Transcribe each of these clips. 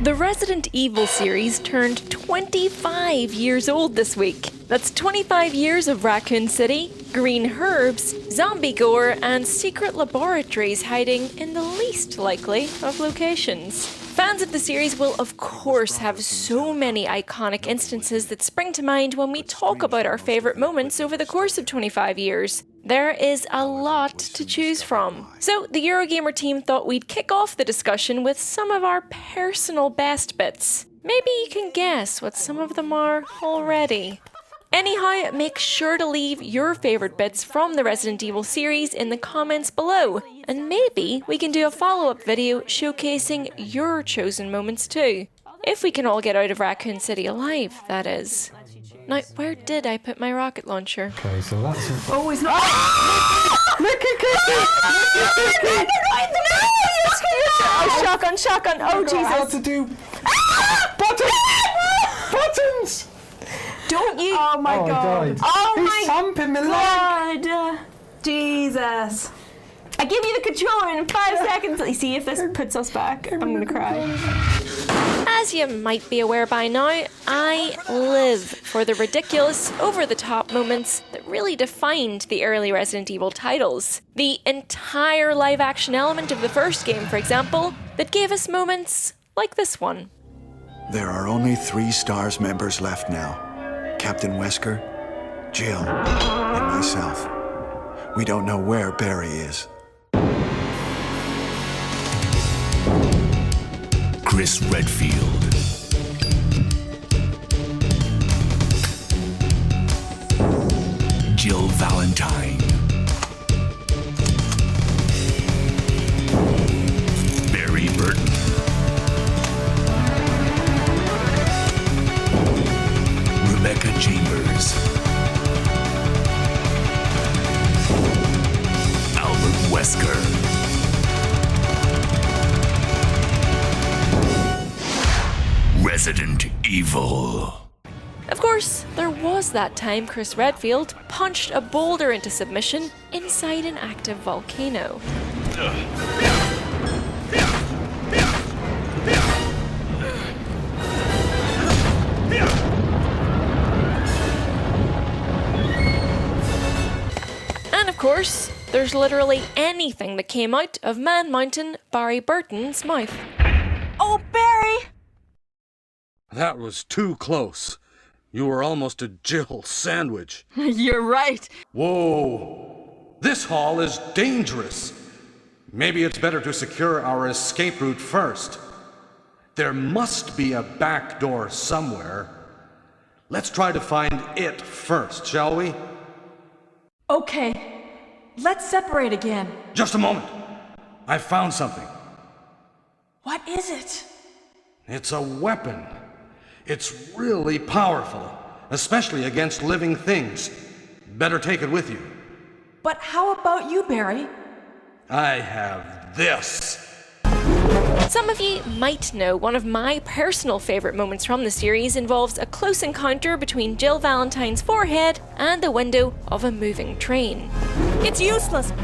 The Resident Evil series turned 25 years old this week. That's 25 years of Raccoon City, green herbs, zombie gore, and secret laboratories hiding in the least likely of locations. Fans of the series will of course have so many iconic instances that spring to mind when we talk about our favourite moments over the course of 25 years. There is a lot to choose from. So the Eurogamer team thought we'd kick off the discussion with some of our personal best bits. Maybe you can guess what some of them are already. Anyhow, make sure to leave your favourite bits from the Resident Evil series in the comments below, and maybe we can do a follow-up video showcasing your chosen moments too. If we can all get out of Raccoon City alive, that is. Now, where did I put my rocket launcher? Okay, so that's... Oh, he's not... Look at Cookie! Oh, shotgun! Oh, Jesus! How to do... Buttons! Don't you... Oh my God. Oh He's my thumping my leg! God! Jesus. I give you the controller in 5 seconds. Let's see if this puts us back. I'm gonna cry. As you might be aware by now, I live for the ridiculous, over-the-top moments that really defined the early Resident Evil titles. The entire live-action element of the first game, for example, that gave us moments like this one. There are only 3 STARS members left now. Captain Wesker, Jill, and myself. We don't know where Barry is. Chris Redfield. Jill Valentine. Barry Burton. Rebecca Chambers. Albert Wesker. Resident Evil. Of course, there was that time Chris Redfield punched a boulder into submission inside an active volcano. And of course, there's literally anything that came out of Man Mountain Barry Burton's mouth. Oh, Barry! That was too close. You were almost a Jill sandwich. You're right. Whoa! This hall is dangerous. Maybe it's better to secure our escape route first. There must be a back door somewhere. Let's try to find it first, shall we? Okay, let's separate again. Just a moment. I found something. What is it? It's a weapon. It's really powerful, especially against living things. Better take it with you. But how about you, Barry? I have this. Some of you might know one of my personal favourite moments from the series involves a close encounter between Jill Valentine's forehead and the window of a moving train. It's useless.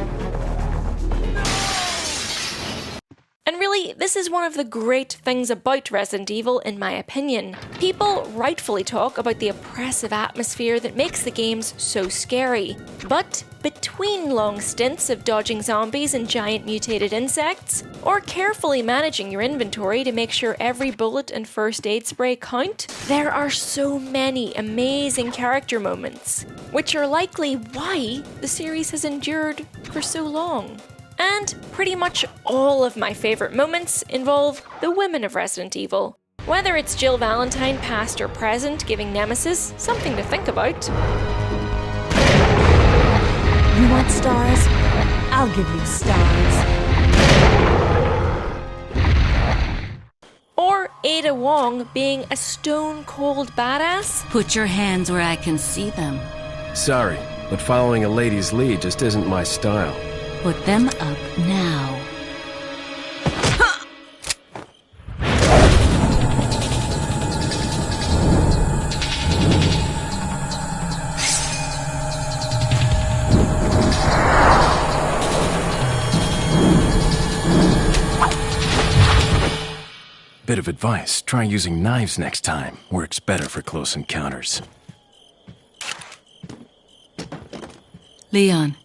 And really, this is one of the great things about Resident Evil, in my opinion. People rightfully talk about the oppressive atmosphere that makes the games so scary. But between long stints of dodging zombies and giant mutated insects, or carefully managing your inventory to make sure every bullet and first aid spray count, there are so many amazing character moments, which are likely why the series has endured for so long. And pretty much all of my favourite moments involve the women of Resident Evil. Whether it's Jill Valentine past or present giving Nemesis something to think about. You want stars? I'll give you stars. Or Ada Wong being a stone-cold badass. Put your hands where I can see them. Sorry, but following a lady's lead just isn't my style. Put them up now. Bit of advice, try using knives next time. Works better for close encounters. Leon.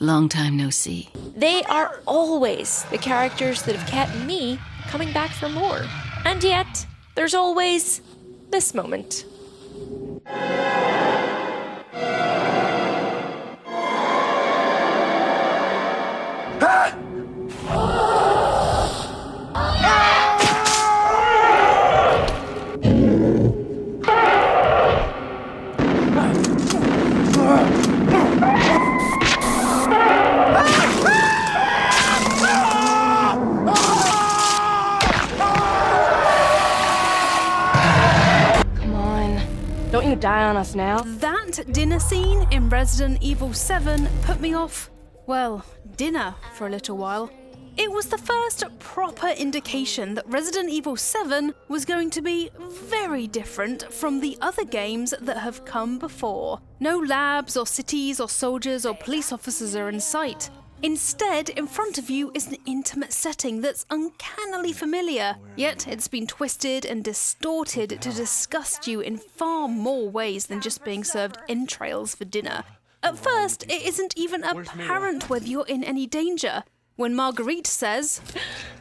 Long time no see. They are always the characters that have kept me coming back for more. And yet, there's always this moment. Don't you die on us now. That dinner scene in Resident Evil 7 put me off, well, dinner for a little while. It was the first proper indication that Resident Evil 7 was going to be very different from the other games that have come before. No labs or cities or soldiers or police officers are in sight. Instead, in front of you is an intimate setting that's uncannily familiar, yet it's been twisted and distorted to disgust you in far more ways than just being served entrails for dinner. At first, it isn't even apparent whether you're in any danger. When Marguerite says,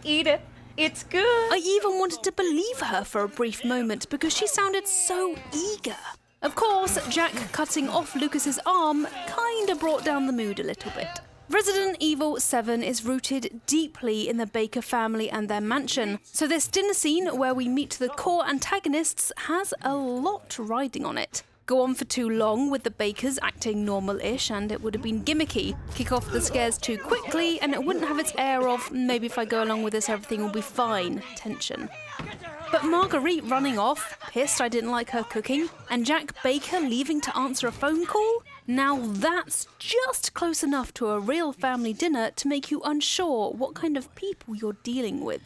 Eat it. It's good. I even wanted to believe her for a brief moment because she sounded so eager. Of course, Jack cutting off Lucas's arm kinda brought down the mood a little bit. Resident Evil 7 is rooted deeply in the Baker family and their mansion, so this dinner scene where we meet the core antagonists has a lot riding on it. Go on for too long with the Bakers acting normal-ish and it would have been gimmicky. Kick off the scares too quickly and it wouldn't have its air of, maybe if I go along with this everything will be fine, tension. But Marguerite running off, pissed I didn't like her cooking, and Jack Baker leaving to answer a phone call? Now that's just close enough to a real family dinner to make you unsure what kind of people you're dealing with.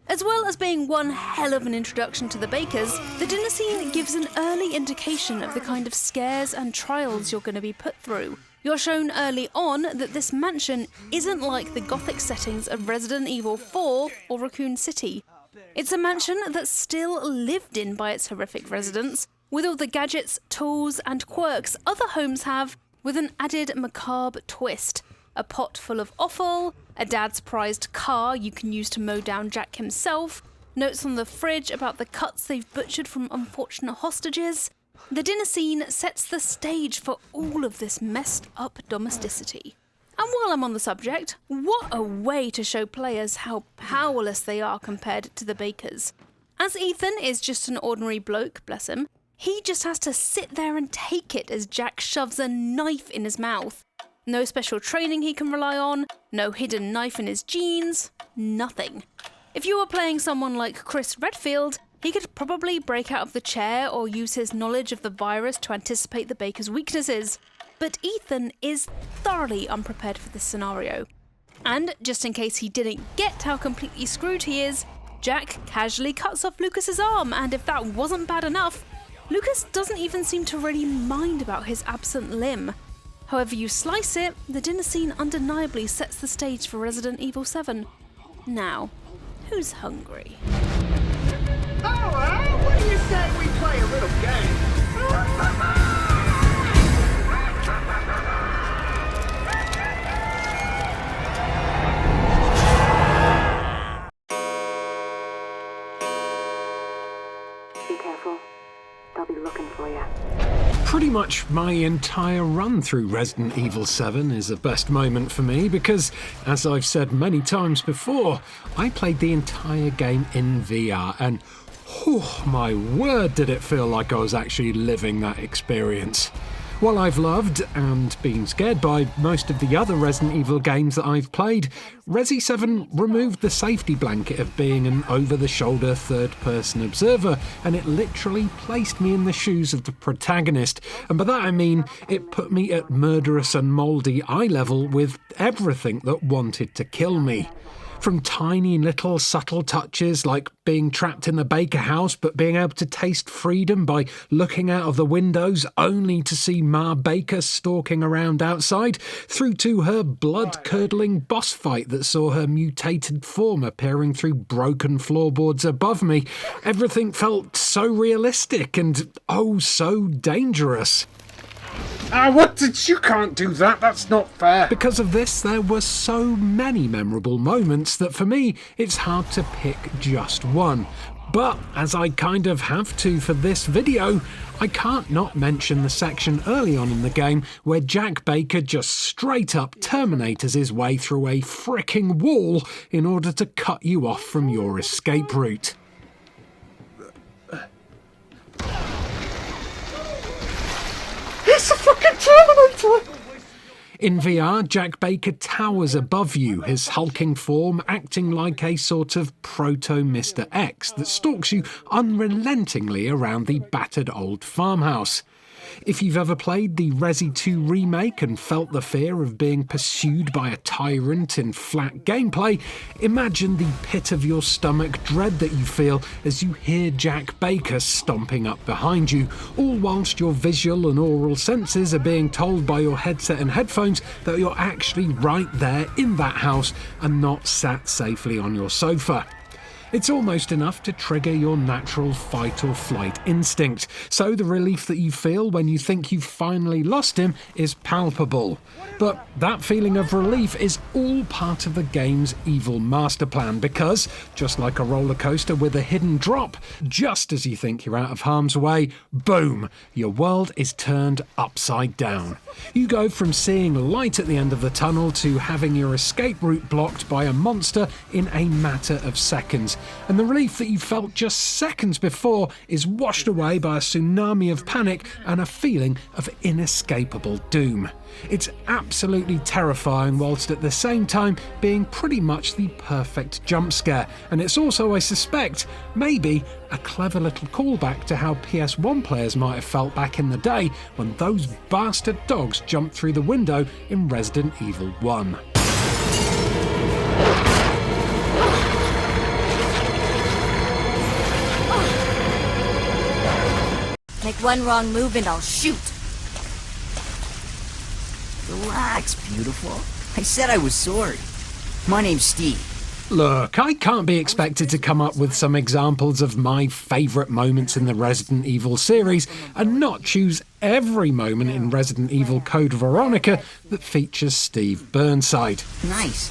As well as being one hell of an introduction to the Bakers, the dinner scene gives an early indication of the kind of scares and trials you're going to be put through. You're shown early on that this mansion isn't like the gothic settings of Resident Evil 4 or Raccoon City. It's a mansion that's still lived in by its horrific residents, with all the gadgets, tools and quirks other homes have, with an added macabre twist. A pot full of offal, a dad's prized car you can use to mow down Jack himself, notes on the fridge about the cuts they've butchered from unfortunate hostages. The dinner scene sets the stage for all of this messed up domesticity. And while I'm on the subject, what a way to show players how powerless they are compared to the Bakers. As Ethan is just an ordinary bloke, bless him, he just has to sit there and take it as Jack shoves a knife in his mouth. No special training he can rely on, no hidden knife in his jeans, nothing. If you were playing someone like Chris Redfield, he could probably break out of the chair or use his knowledge of the virus to anticipate the Baker's weaknesses. But Ethan is thoroughly unprepared for this scenario. And just in case he didn't get how completely screwed he is, Jack casually cuts off Lucas's arm, and if that wasn't bad enough, Lucas doesn't even seem to really mind about his absent limb. However you slice it, the dinner scene undeniably sets the stage for Resident Evil 7. Now, who's hungry? Alright, what do you say we play a little game? Be careful. They'll be looking for you. Pretty much my entire run through Resident Evil 7 is the best moment for me because, as I've said many times before, I played the entire game in VR and, oh my word, did it feel like I was actually living that experience. While I've loved and been scared by most of the other Resident Evil games that I've played, Resi 7 removed the safety blanket of being an over-the-shoulder third-person observer, and it literally placed me in the shoes of the protagonist. And by that I mean it put me at murderous and mouldy eye level with everything that wanted to kill me. From tiny little subtle touches like being trapped in the Baker house but being able to taste freedom by looking out of the windows only to see Ma Baker stalking around outside, through to her blood-curdling boss fight that saw her mutated form appearing through broken floorboards above me. Everything felt so realistic and oh so dangerous. You can't do that, that's not fair. Because of this, there were so many memorable moments that for me, it's hard to pick just one. But, as I kind of have to for this video, I can't not mention the section early on in the game where Jack Baker just straight up Terminators his way through a fricking wall in order to cut you off from your escape route. It's a fucking Terminator! In VR, Jack Baker towers above you, his hulking form acting like a sort of proto-Mr. X that stalks you unrelentingly around the battered old farmhouse. If you've ever played the Resi 2 remake and felt the fear of being pursued by a tyrant in flat gameplay, imagine the pit of your stomach dread that you feel as you hear Jack Baker stomping up behind you, all whilst your visual and aural senses are being told by your headset and headphones that you're actually right there in that house and not sat safely on your sofa. It's almost enough to trigger your natural fight or flight instinct, so the relief that you feel when you think you've finally lost him is palpable. But that feeling of relief is all part of the game's evil master plan because, just like a roller coaster with a hidden drop, just as you think you're out of harm's way, boom, your world is turned upside down. You go from seeing light at the end of the tunnel to having your escape route blocked by a monster in a matter of seconds. And the relief that you felt just seconds before is washed away by a tsunami of panic and a feeling of inescapable doom. It's absolutely terrifying whilst at the same time being pretty much the perfect jump scare, and it's also, I suspect, maybe a clever little callback to how PS1 players might have felt back in the day when those bastard dogs jumped through the window in Resident Evil 1. Make one wrong move and I'll shoot. Relax, beautiful. I said I was sorry. My name's Steve. Look, I can't be expected to come up with some examples of my favourite moments in the Resident Evil series and not choose every moment in Resident Evil Code Veronica that features Steve Burnside. Nice.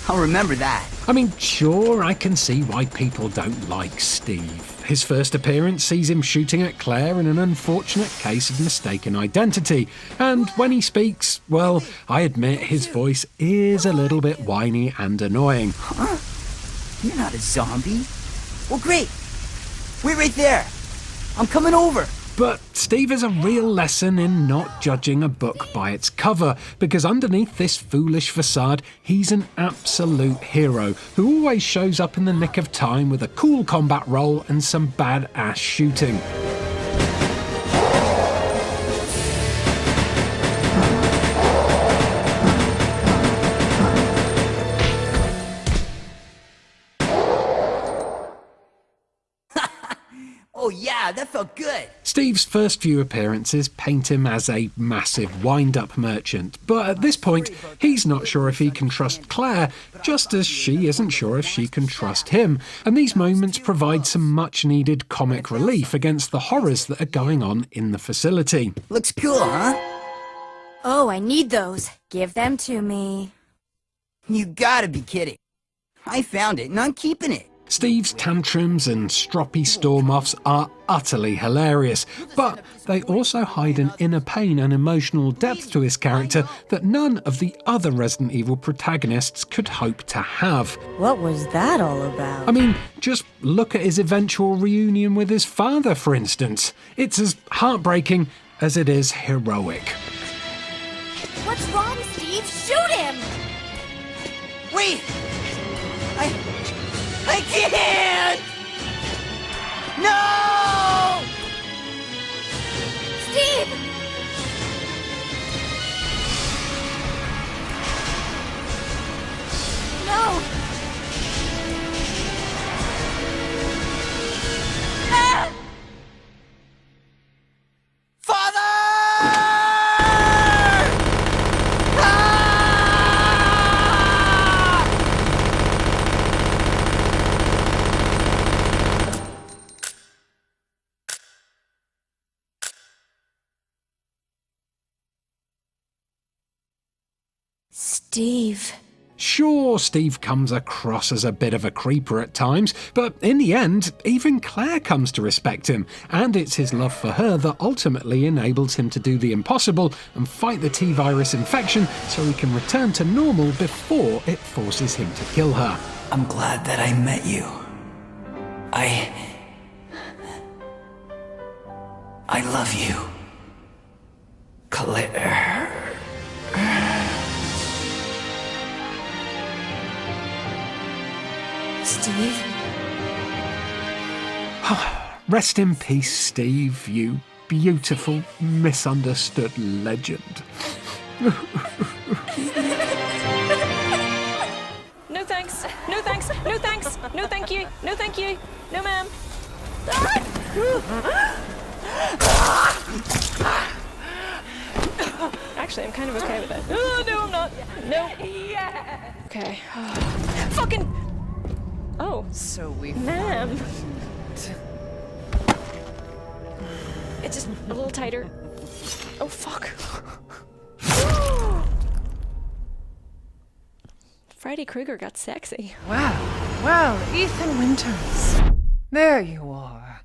I'll remember that. I mean, sure, I can see why people don't like Steve. His first appearance sees him shooting at Claire in an unfortunate case of mistaken identity. And when he speaks, well, I admit his voice is a little bit whiny and annoying. Huh? You're not a zombie. Well, great. Wait right there. I'm coming over. But Steve is a real lesson in not judging a book by its cover, because underneath this foolish facade, he's an absolute hero who always shows up in the nick of time with a cool combat role and some badass shooting. Oh yeah, that felt good. Steve's first few appearances paint him as a massive wind-up merchant, but at this point, he's not sure if he can trust Claire, just as she isn't sure if she can trust him, and these moments provide some much-needed comic relief against the horrors that are going on in the facility. Looks cool, huh? Oh, I need those. Give them to me. You gotta be kidding. I found it and I'm keeping it. Steve's tantrums and stroppy storm-offs are utterly hilarious, but they also hide an inner pain and emotional depth to his character that none of the other Resident Evil protagonists could hope to have. What was that all about? I mean, just look at his eventual reunion with his father, for instance. It's as heartbreaking as it is heroic. What's wrong, Steve? Shoot him! Wait! I can't! No! Steve! No! Steve. Sure, Steve comes across as a bit of a creeper at times, but in the end, even Claire comes to respect him, and it's his love for her that ultimately enables him to do the impossible and fight the T-virus infection so he can return to normal before it forces him to kill her. I'm glad that I met you. I love you, Claire. Steve? Rest in peace, Steve, you beautiful, misunderstood legend. No thanks. No thanks. No thanks. No thank you. No thank you. No ma'am. Actually, I'm kind of okay with it. Oh, no, I'm not. No. Yeah. Okay. Fucking. Oh. So we. Ma'am. It's just a little tighter. Oh, fuck. Freddy Krueger got sexy. Wow. Well, Ethan Winters. There you are.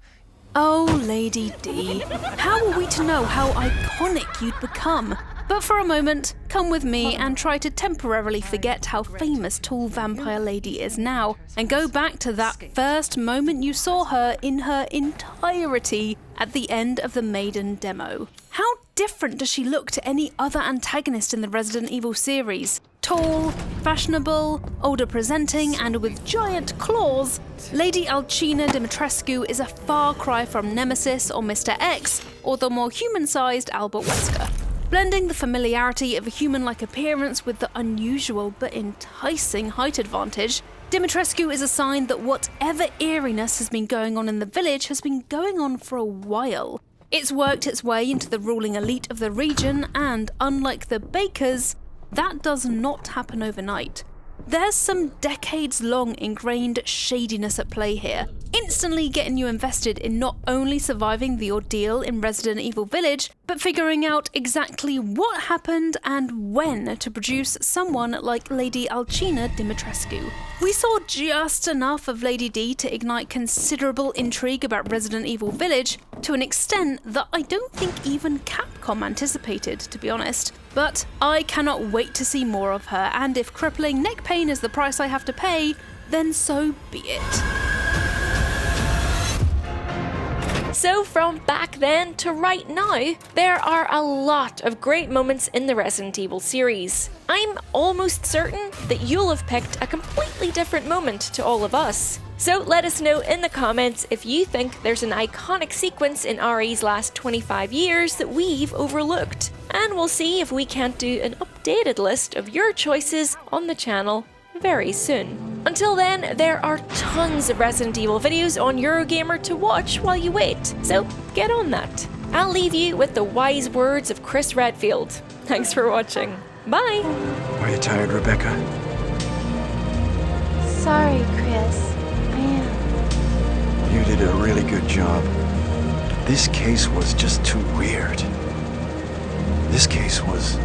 Oh, Lady D. How are we to know how iconic you'd become? But for a moment, come with me and try to temporarily forget how famous Tall Vampire Lady is now, and go back to that first moment you saw her in her entirety at the end of the Maiden demo. How different does she look to any other antagonist in the Resident Evil series? Tall, fashionable, older presenting, and with giant claws, Lady Alcina Dimitrescu is a far cry from Nemesis or Mr. X, or the more human-sized Albert Wesker. Blending the familiarity of a human-like appearance with the unusual but enticing height advantage, Dimitrescu is a sign that whatever eeriness has been going on in the village has been going on for a while. It's worked its way into the ruling elite of the region, and unlike the Bakers, that does not happen overnight. There's some decades-long ingrained shadiness at play here, instantly getting you invested in not only surviving the ordeal in Resident Evil Village, but figuring out exactly what happened and when to produce someone like Lady Alcina Dimitrescu. We saw just enough of Lady D to ignite considerable intrigue about Resident Evil Village, to an extent that I don't think even Capcom anticipated, to be honest. But I cannot wait to see more of her, and if crippling neck pain is the price I have to pay, then so be it. So from back then to right now, there are a lot of great moments in the Resident Evil series. I'm almost certain that you'll have picked a completely different moment to all of us. So let us know in the comments if you think there's an iconic sequence in RE's last 25 years that we've overlooked. And we'll see if we can't do an updated list of your choices on the channel very soon. Until then, there are tons of Resident Evil videos on Eurogamer to watch while you wait, so get on that. I'll leave you with the wise words of Chris Redfield. Thanks for watching. Bye! Are you tired, Rebecca? Sorry, Chris. I am. You did a really good job. This case was just too weird. This case was